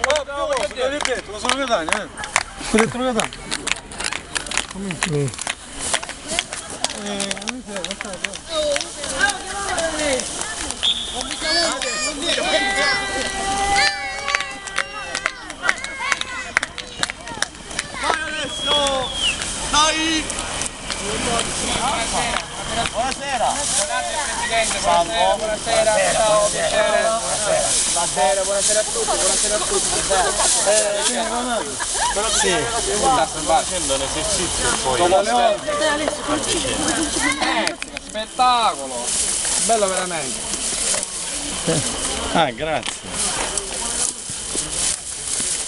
Lo ripeto, lo sono Catania, eh. Ho detto Catania. Dai! Buonasera! Presidente, salvo! Buonasera, ciao, piacere! Buonasera a tutti, buonasera a tutti! Sì, sto facendo un esercizio poi! Spettacolo! Bello veramente! ah, grazie.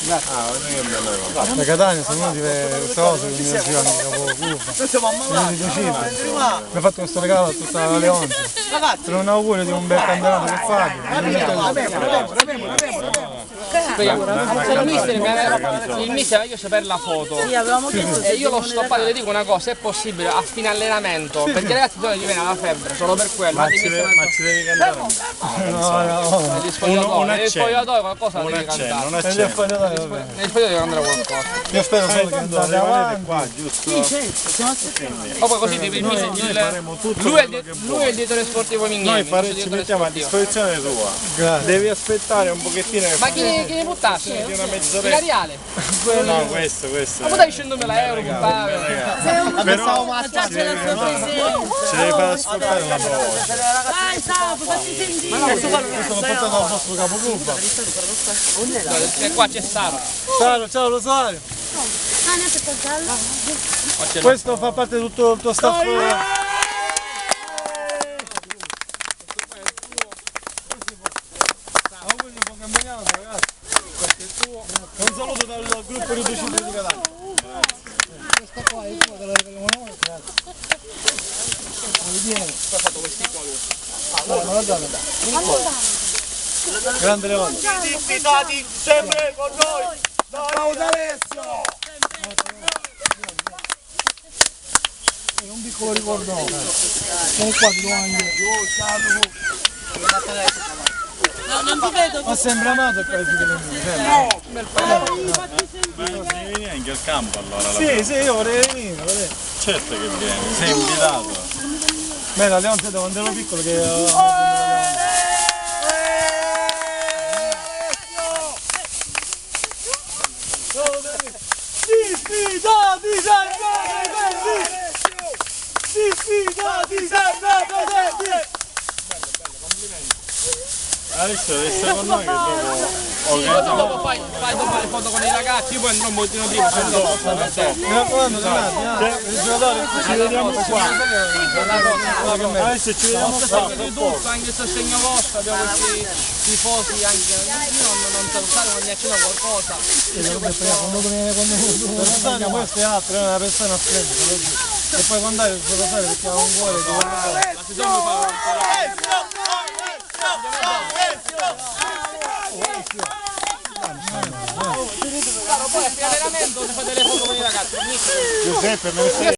Da Catania sono venuti per questa cosa che mi dicevano capo curva. Mi ha fatto questo regalo a tutta la Leonte. Per un augurio di un bel campionato che fate. Il mister io saper la foto e io l'ho stoppato e le dico una cosa, è possibile a fine allenamento, perché ragazzi gli viene la febbre solo per quello. Ma ci devi cantare? No. Nel spogliatoio qualcosa devi cantare. Nel spogliatoio devi cantare qualcosa. io spero solo che andate avanti. Qua, giusto? O poi così lui è il direttore sportivo Mignani. Noi ci mettiamo a disposizione tua. Devi aspettare un pochettino che Ma chi ne buttasse? una mezz'ora. Milariale? No, questo. Ma dai 100.000 euro buttare. Però ci devi far ascoltare la tua voce. Vai, Salvo, fatti sentire! Questo l'ho portato al nostro capocurva. E qua c'è Sara. Ciao Rosario. Ah, neanche portarlo? Questo fa parte di tutto il tuo staff. Un saluto dal gruppo di Ducito di Catania. Questa qua è tua, te la regaliamo noi, grazie. Grande Leone. Invitati sempre con noi. Ciao D'Alessio! È un piccolo ricordo. Sono qua di domani. Non ti vedo. Ma sembra amato il paese delle mie. Ma vieni anche al campo allora? Sì, io vorrei venire. Certo che vieni, sei invitato. Beh, la Leonte da quando ero piccolo che... Adesso resta con noi che Dopo fai le foto con i ragazzi, io poi andrò un pochettino prima. Mi raccomando, ci vediamo qua. Adesso ci vediamo qua. Di tutto, anche il sostegno vostro, abbiamo questi tifosi anche. Io non so fare, non mi accenno qualcosa. Rosario questo è altro, è una persona splendida. E poi quando andare il suo Rosario perché ha un cuore di... Poi a fine allenamento si fa delle foto con i ragazzi. Giuseppe, me ne